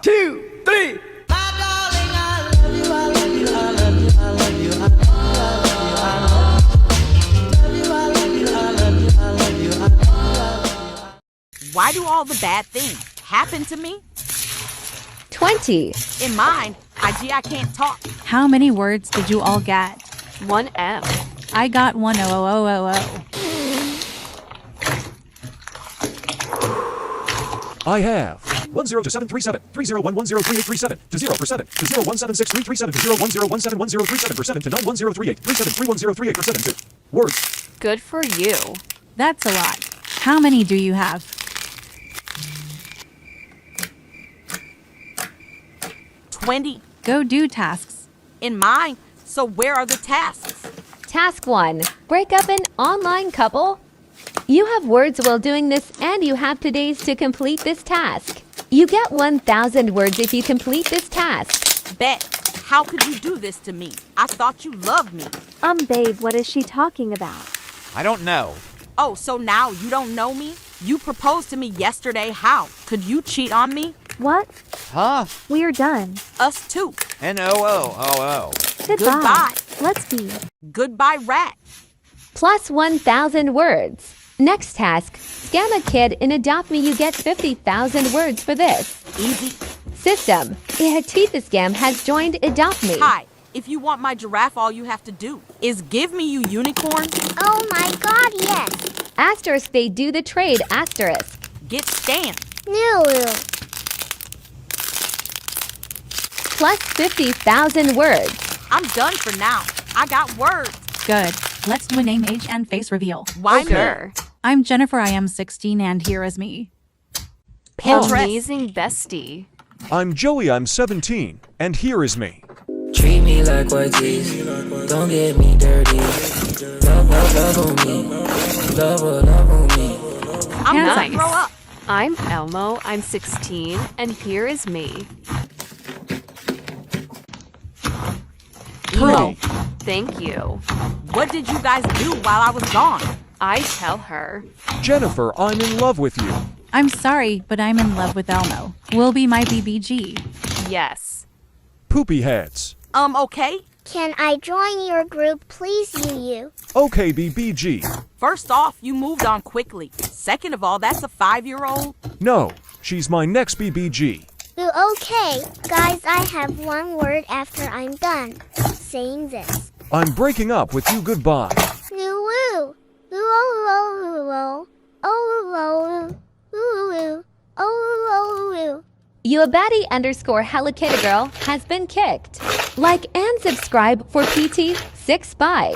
two, three. Why do all the bad things happen to me? 20. In mine, IG, I can't talk. How many words did you all get? 1M. I got 10000. I have 102737 30110337 to 0 for 7 to 0176337 to 010171037 for 7 to 91038 37311038 for 7 to words. Good for you. That's a lot. How many do you have? 20. Go do tasks. In mine, so where are the tasks? Task 1. Break up an online couple. You have words while doing this and you have 2 days to complete this task. You get 1,000 words if you complete this task. Bet. How could you do this to me? I thought you loved me. Babe, what is she talking about? I don't know. Oh, so now you don't know me? You proposed to me yesterday. How? Could you cheat on me? What? Huh? We're done. Us too. N-O-O-O-O. Goodbye. Let's be. Goodbye, rat. Plus 1,000 words. Next task. Scam a kid and adopt me. You get 50,000 words for this. Easy. System. A Hatita scam has joined Adopt Me. Hi. If you want my giraffe, all you have to do is give me you unicorn. Oh my god, yes. Asterisk, they do the trade. Asterisk. Get scammed. No. Plus 50,000 words. I'm done for now. I got words. Good. Let's do a name, age, and face reveal. Why me? Sure. I'm Jennifer. I am 16, and here is me. Pinterest. Amazing bestie. I'm Joey, I'm 17, and here is me. Treat me like white teeth, don't get me dirty. Love on me, love on me. I'm Nice. gonna grow up. I'm Elmo. I'm 16, and here is me. Emo. Thank you. What did you guys do while I was gone? I tell her. Jennifer, I'm in love with you. I'm sorry, but I'm in love with Elmo. Will be my BBG. Yes. Poopy heads. Okay. Can I join your group, please, you? Okay, BBG. First off, you moved on quickly. Second of all, that's a 5-year-old. No, she's my next BBG. Ooh, okay. Guys, I have one word after I'm done saying this. I'm breaking up with you, goodbye. Ooh, ooh. Ooh, oh, oh, oh, oh, ooh, oh, ooh. Uabati _ Hello Kitty Girl has been kicked. Like and subscribe for PT 6 Spy.